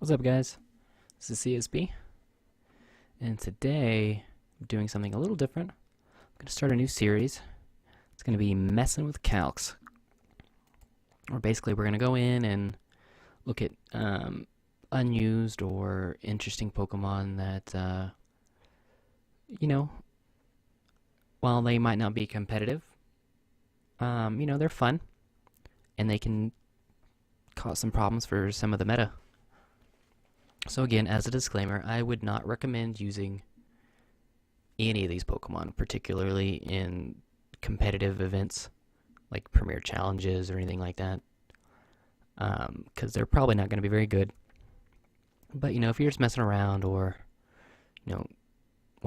What's up, guys? This is CSB, and today I'm doing something a little different. I'm going to start a new series. It's going to be Messin' with Calcs, where basically we're going to go in and look at unused or interesting Pokemon that, you know, while they might not be competitive, they're fun, and they can cause some problems for some of the meta. So again, as a disclaimer, I would not recommend using any of these Pokemon, particularly in competitive events like Premier Challenges or anything like that, because they're probably not going to be very good. But if you're just messing around or want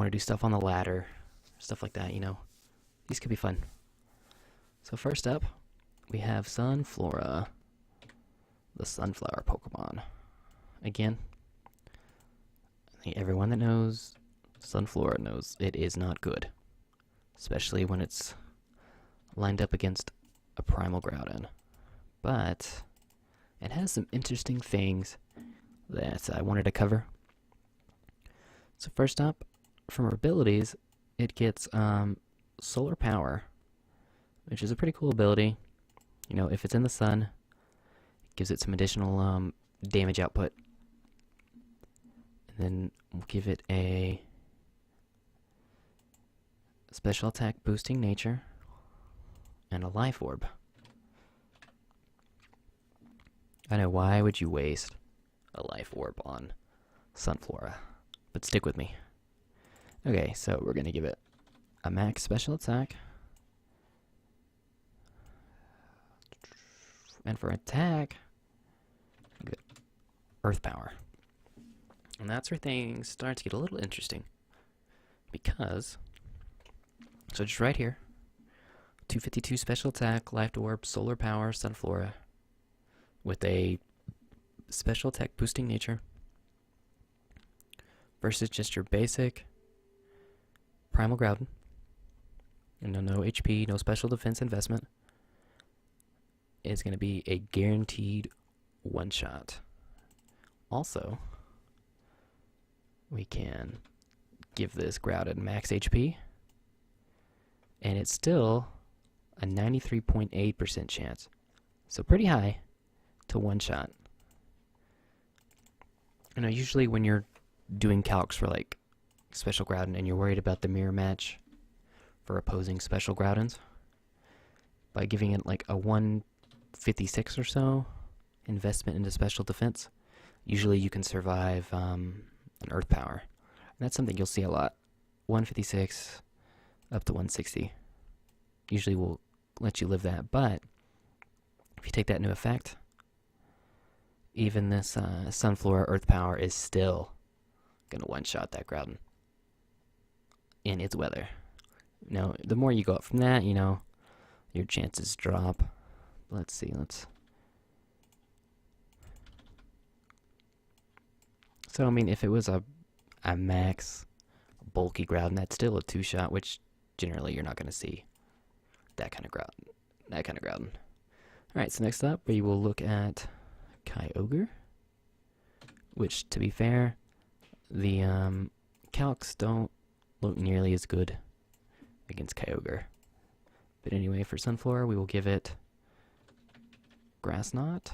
to do stuff on the ladder, stuff like that, these could be fun. So first up, we have Sunflora, the sunflower Pokemon. Again, I think everyone that knows Sunflora knows it is not good, especially when it's lined up against a Primal Groudon. But it has some interesting things that I wanted to cover. So first up, from her abilities, it gets Solar Power, which is a pretty cool ability. If it's in the sun, it gives it some additional damage output. And then we'll give it a special attack boosting nature and a life orb. I know, why would you waste a life orb on Sunflora? But stick with me. Okay, so we're going to give it a max special attack. And for attack, give it Earth Power. And that's where things start to get a little interesting. Because, so just right here, 252 special attack, life orb, solar power, Sunflora, with a special attack boosting nature, versus just your basic Primal Groudon. And no HP, no special defense investment. Is going to be a guaranteed one-shot. Also, we can give this Groudon max HP, and it's still a 93.8% chance. So pretty high to one-shot. Usually when you're doing calcs for like Special Groudon and you're worried about the mirror match for opposing Special Groudons, by giving it like a 156 or so investment into special defense, usually you can survive an Earth Power. And that's something you'll see a lot. 156 up to 160. Usually will let you live that, but if you take that into effect, even this Sunflora Earth Power is still going to one-shot that Groudon in its weather. The more you go up from that, your chances drop. Let's see, So, if it was a max bulky Groudon, that's still a two-shot, which generally you're not going to see that kind of Groudon. Alright, so next up, we will look at Kyogre, which, to be fair, the Calcs don't look nearly as good against Kyogre. But anyway, for Sunflora, we will give it Grass Knot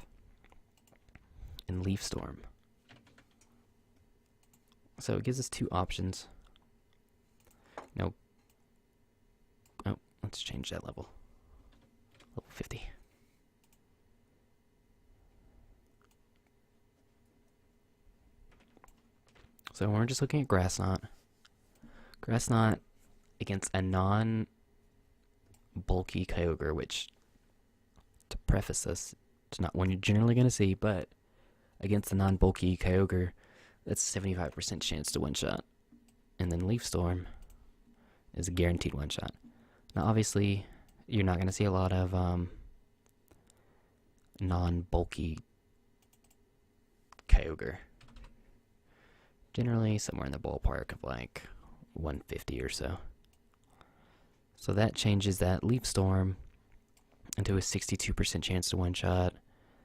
and Leaf Storm. So it gives us two options. Oh, let's change that level. Level 50. So we're just looking at Grass Knot. Grass Knot against a non-bulky Kyogre, which, to preface this, it's not one you're generally going to see, but against a non-bulky Kyogre, that's a 75% chance to one-shot. And then Leaf Storm is a guaranteed one-shot. Now, obviously, you're not going to see a lot of non-bulky Kyogre. Generally, somewhere in the ballpark of like 150 or so. So that changes that Leaf Storm into a 62% chance to one-shot,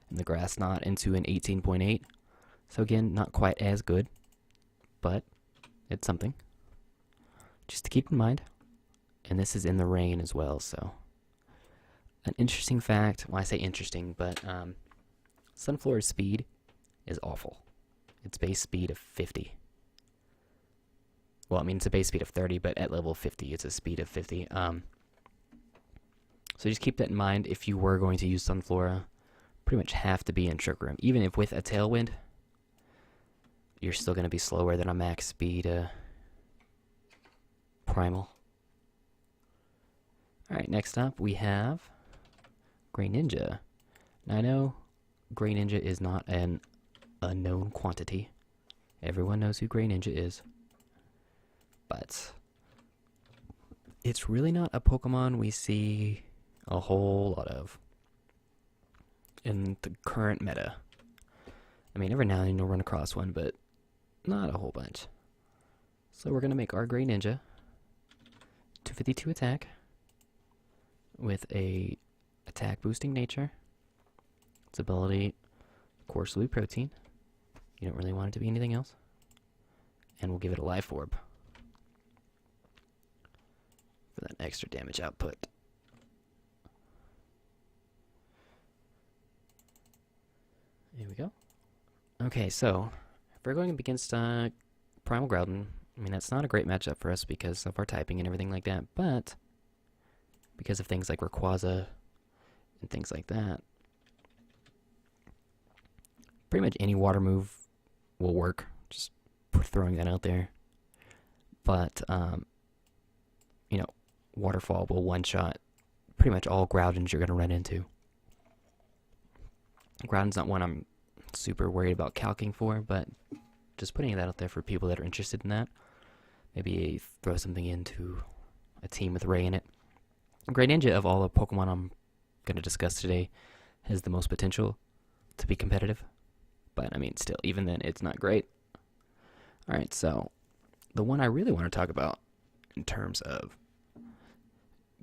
and the Grass Knot into an 18.8. So again, not quite as good, but it's something. Just to keep in mind. And this is in the rain as well, so. An interesting fact, well I say interesting, but Sunflora's speed is awful. Its base speed of 50. Well, I mean, it's a base speed of 30, but at level 50, it's a speed of 50. So just keep that in mind if you were going to use Sunflora. Pretty much have to be in Trick Room. Even if with a Tailwind, you're still going to be slower than a max speed Primal. Alright, next up we have Greninja. Now I know Greninja is not an unknown quantity. Everyone knows who Greninja is. But it's really not a Pokemon we see a whole lot of in the current meta. I mean, every now and then you'll run across one, but not a whole bunch. So we're going to make our Greninja 252 attack with a attack boosting nature. Its ability, Core Salute Protein. You don't really want it to be anything else. And we'll give it a Life Orb for that extra damage output. Here we go. Okay, so if we're going up against Primal Groudon, I mean, that's not a great matchup for us because of our typing and everything like that, but because of things like Rayquaza and things like that, pretty much any water move will work. Just throwing that out there. But, you know, Waterfall will one-shot pretty much all Groudons you're going to run into. Groudon's not one I'm super worried about calcing for, but just putting that out there for people that are interested in that. Maybe throw something into a team with Ray in it. Greninja, of all the Pokemon I'm going to discuss today, has the most potential to be competitive. But, I mean, still, even then, it's not great. Alright, so the one I really want to talk about in terms of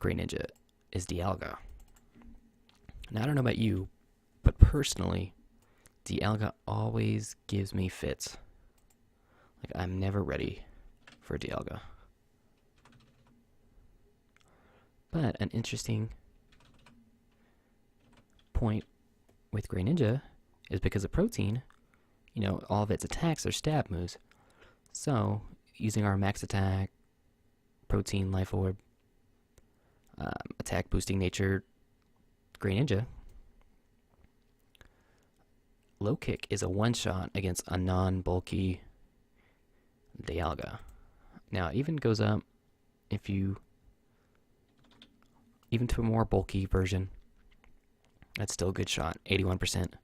Greninja is Dialga. Now, I don't know about you, but personally, Dialga always gives me fits. Like, I'm never ready for Dialga. But an interesting point with Greninja is because of Protein, you know, all of its attacks are stab moves. So, using our max attack, Protein, Life Orb, attack boosting nature, Greninja, Low Kick is a one-shot against a non-bulky Dialga. Now, it even goes up if you, even to a more bulky version, that's still a good shot, 81%.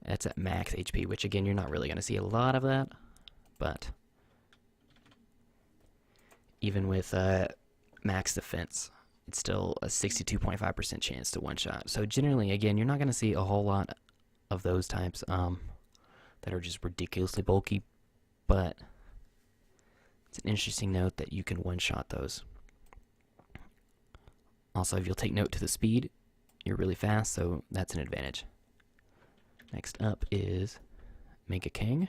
That's at max HP, which again, you're not really going to see a lot of that, but even with max defense, it's still a 62.5% chance to one-shot. So generally, again, you're not going to see a whole lot of those types that are just ridiculously bulky, but it's an interesting note that you can one-shot those. Also, if you'll take note to the speed, you're really fast, so that's an advantage. Next up is Mega King.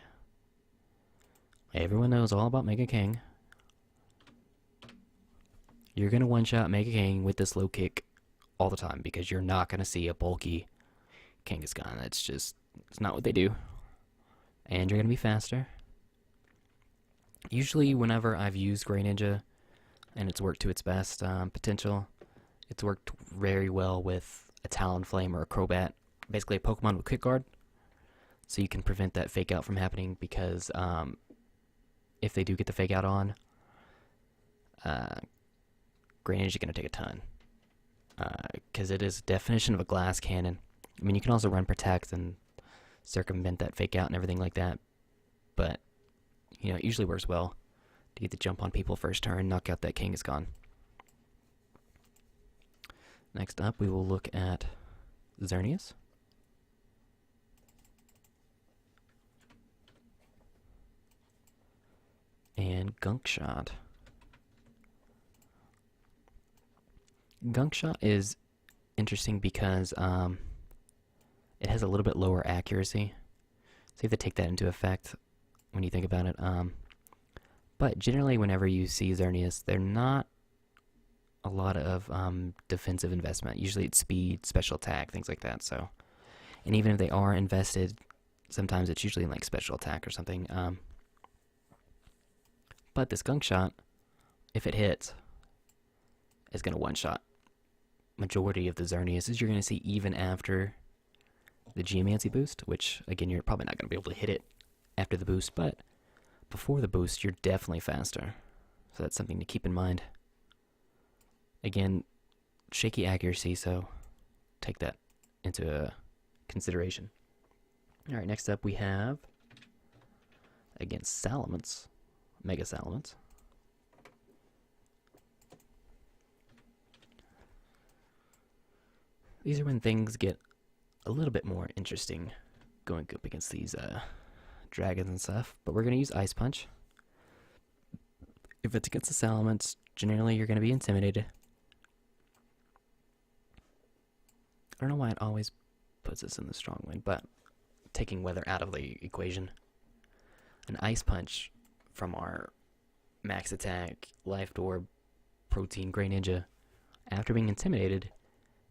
Everyone knows all about Mega King. You're going to one-shot Mega King with this low kick all the time because you're not going to see a bulky Kangaskhan. That's just, it's not what they do. And you're going to be faster. Usually whenever I've used Greninja and it's worked to its best potential, it's worked very well with a Talonflame or a Crobat. Basically a Pokemon with Quick Guard. So you can prevent that fake out from happening because if they do get the fake out on, Greninja is going to take a ton. Because it is the definition of a glass cannon. I mean, you can also run Protect and circumvent that fake out and everything like that. But, you know, it usually works well to get the jump on people first turn, knock out that Kangaskhan. Next up, we will look at Xerneas. And Gunkshot. Gunkshot is interesting because it has a little bit lower accuracy So you have to take that into effect when you think about it. But generally, whenever you see Xerneas, they're not a lot of defensive investment. Usually it's speed, special attack, things like that. So, and even if they are invested, sometimes it's usually in like special attack or something. But this Gunk Shot, if it hits, is going to one-shot majority of the Xerneas. You're going to see even after the Geomancy boost, which, again, you're probably not going to be able to hit it after the boost, but before the boost, you're definitely faster. So that's something to keep in mind. Again, shaky accuracy, so take that into consideration. Alright, next up we have, against Salamence, Mega Salamence. These are when things get a little bit more interesting going up against these dragons and stuff, but we're going to use Ice Punch. If it's against the Salamence, generally you're going to be intimidated. I don't know why it always puts us in the strong wind, but taking weather out of the equation. An Ice Punch from our Max Attack, Life Orb, Protein, Grey Ninja, after being intimidated,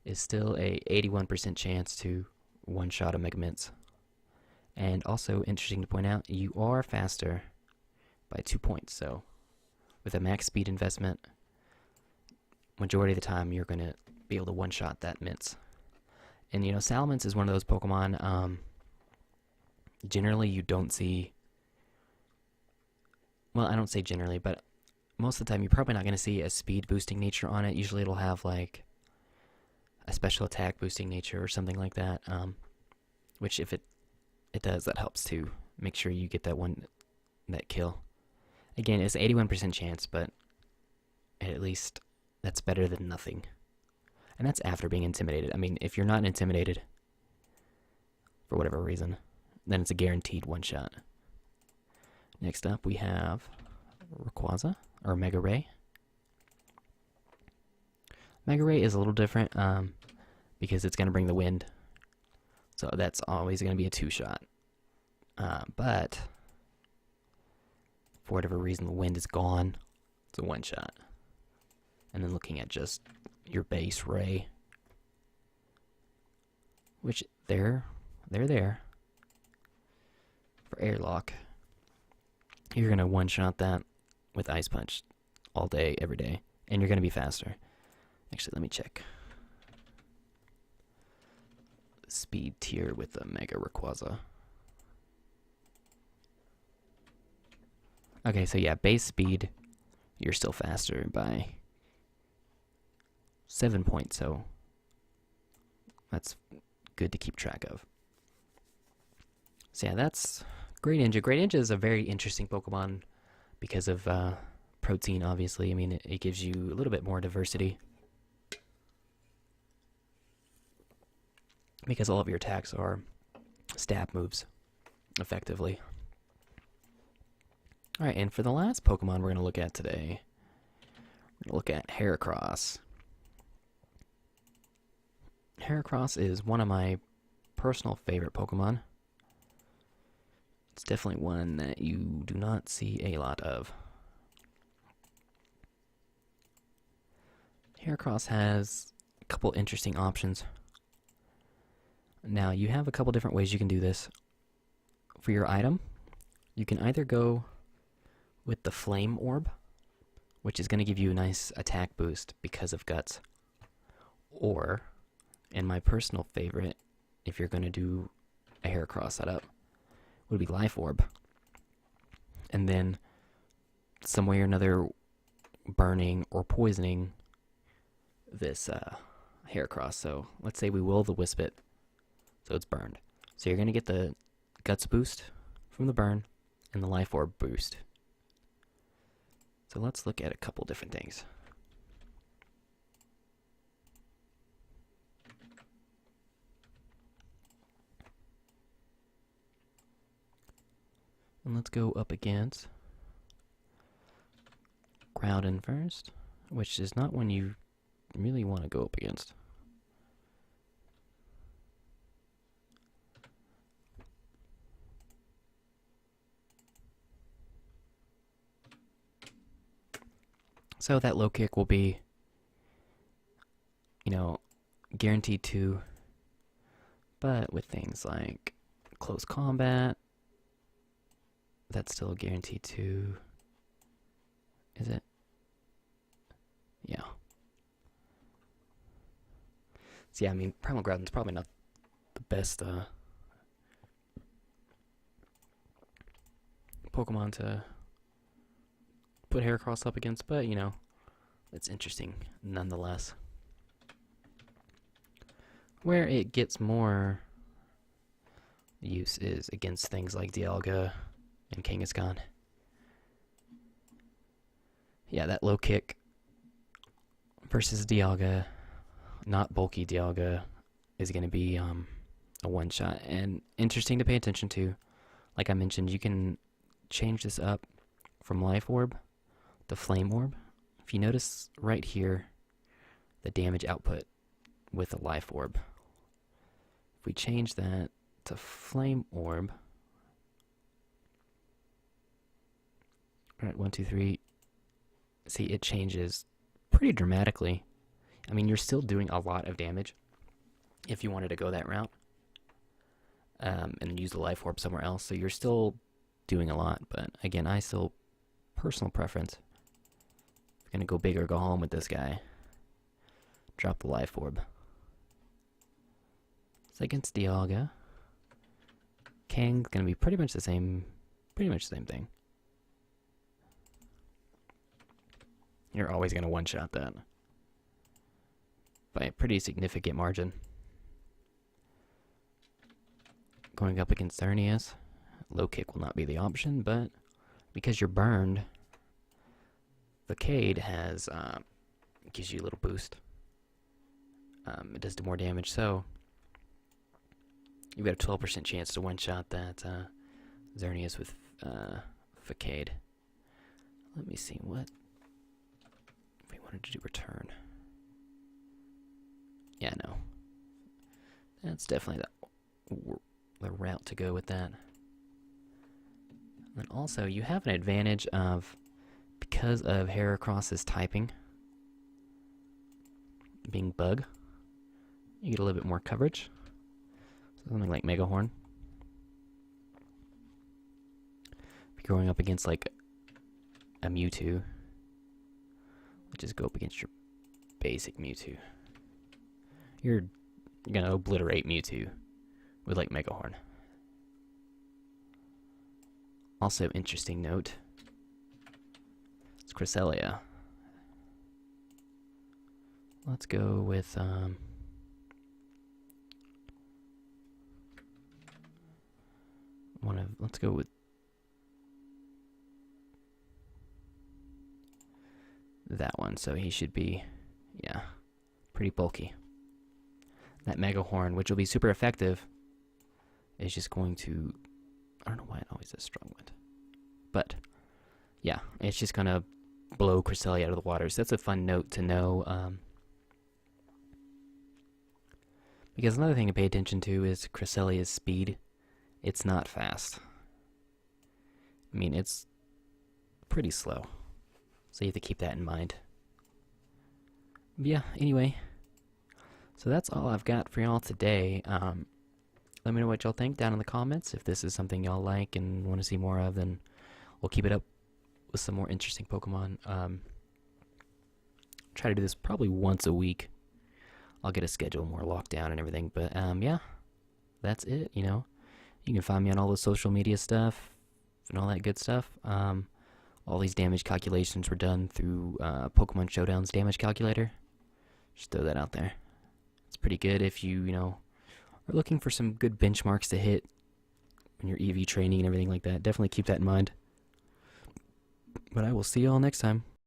is still a 81% chance to one-shot a Mega Mints. And also, interesting to point out, you are faster by 2 points, so with a max speed investment, majority of the time you're going to be able to one-shot that Mints. And, you know, Salamence is one of those Pokemon, generally you don't see, well, I don't say generally, but most of the time you're probably not going to see a speed boosting nature on it. Usually it'll have, like, a special attack boosting nature or something like that, which if it does, that helps to make sure you get that kill. Again, it's 81% chance, but at least that's better than nothing. And that's after being intimidated. I mean, if you're not intimidated, for whatever reason, then it's a guaranteed one-shot. Next up, we have Rayquaza, or Mega Ray. Mega Ray is a little different, because it's going to bring the wind. So that's always going to be a two-shot. But, for whatever reason, the wind is gone. It's a one-shot. And then looking at just your base Ray, which they're there for airlock. You're going to one-shot that with Ice Punch all day, every day, and you're going to be faster. Actually, let me check. Speed tier with the Mega Rayquaza. Okay, so yeah, base speed, you're still faster by 7 points, so that's good to keep track of. So yeah, that's Grey Ninja. Grey Ninja is a very interesting Pokemon because of protein, obviously. I mean, it gives you a little bit more diversity, because all of your attacks are stab moves, effectively. Alright, and for the last Pokemon we're going to look at today, we're going to look at Heracross. Heracross is one of my personal favorite Pokemon. It's definitely one that you do not see a lot of. Heracross has a couple interesting options. Now, you have a couple different ways you can do this. For your item, you can either go with the Flame Orb, which is going to give you a nice attack boost because of Guts. Or, and my personal favorite, if you're going to do a Heracross setup, would be Life Orb. And then, some way or another, burning or poisoning this Heracross. So, let's say we Will-O-Wisp it, so it's burned. So you're going to get the Guts boost from the burn and the Life Orb boost. So let's look at a couple different things. And let's go up against Groudon first, which is not one you really want to go up against. So that low kick will be, guaranteed to, but with things like close combat, that's still guaranteed to, is it? Yeah. So yeah, I mean, Primal Groudon's probably not the best Pokemon to put Heracross up against, but it's interesting nonetheless. Where it gets more use is against things like Dialga and Kangaskhan. Yeah, that low kick versus Dialga, not bulky Dialga, is going to be a one-shot. And interesting to pay attention to. Like I mentioned, you can change this up from Life Orb to Flame Orb. If you notice right here, the damage output with a Life Orb. If we change that to Flame Orb, alright, 1, 2, 3, see, it changes pretty dramatically. I mean, you're still doing a lot of damage if you wanted to go that route and use the Life Orb somewhere else. So you're still doing a lot, but again, I still, personal preference, I'm going to go big or go home with this guy. Drop the Life Orb. It's against Dialga. Kang's going to be pretty much the same thing. You're always going to one-shot that by a pretty significant margin. Going up against Xerneas, low kick will not be the option, but because you're burned, Facade has gives you a little boost. It does do more damage, so you've got a 12% chance to one-shot that Xerneas with Facade. Let me see what if we wanted to do return. Yeah, no. That's definitely the route to go with that. And also, you have an advantage of, because of Heracross's typing being bug, you get a little bit more coverage. So something like Mega Horn. If you're going up against like a Mewtwo, just go up against your basic Mewtwo. You're gonna obliterate Mewtwo with like Mega Horn. Also, interesting note, it's Cresselia. Let's go with let's go with that one. So he should be, yeah, pretty bulky. That Mega Horn, which will be super effective, is just going to, I don't know why it always does Strong Wind, but yeah, it's just gonna blow Cresselia out of the water. So that's a fun note to know. Because another thing to pay attention to is Cresselia's speed. It's not fast. I mean, it's pretty slow. So you have to keep that in mind. But yeah, anyway. So that's all I've got for y'all today. Let me know what y'all think down in the comments. If this is something y'all like and want to see more of, then we'll keep it up with some more interesting Pokemon. Try to do this probably once a week. I'll get a schedule more locked down and everything. But yeah, that's it, You can find me on all the social media stuff and all that good stuff. All these damage calculations were done through Pokemon Showdown's damage calculator. Just throw that out there. It's pretty good if you, are looking for some good benchmarks to hit when you're EV training and everything like that. Definitely keep that in mind. But I will see you all next time.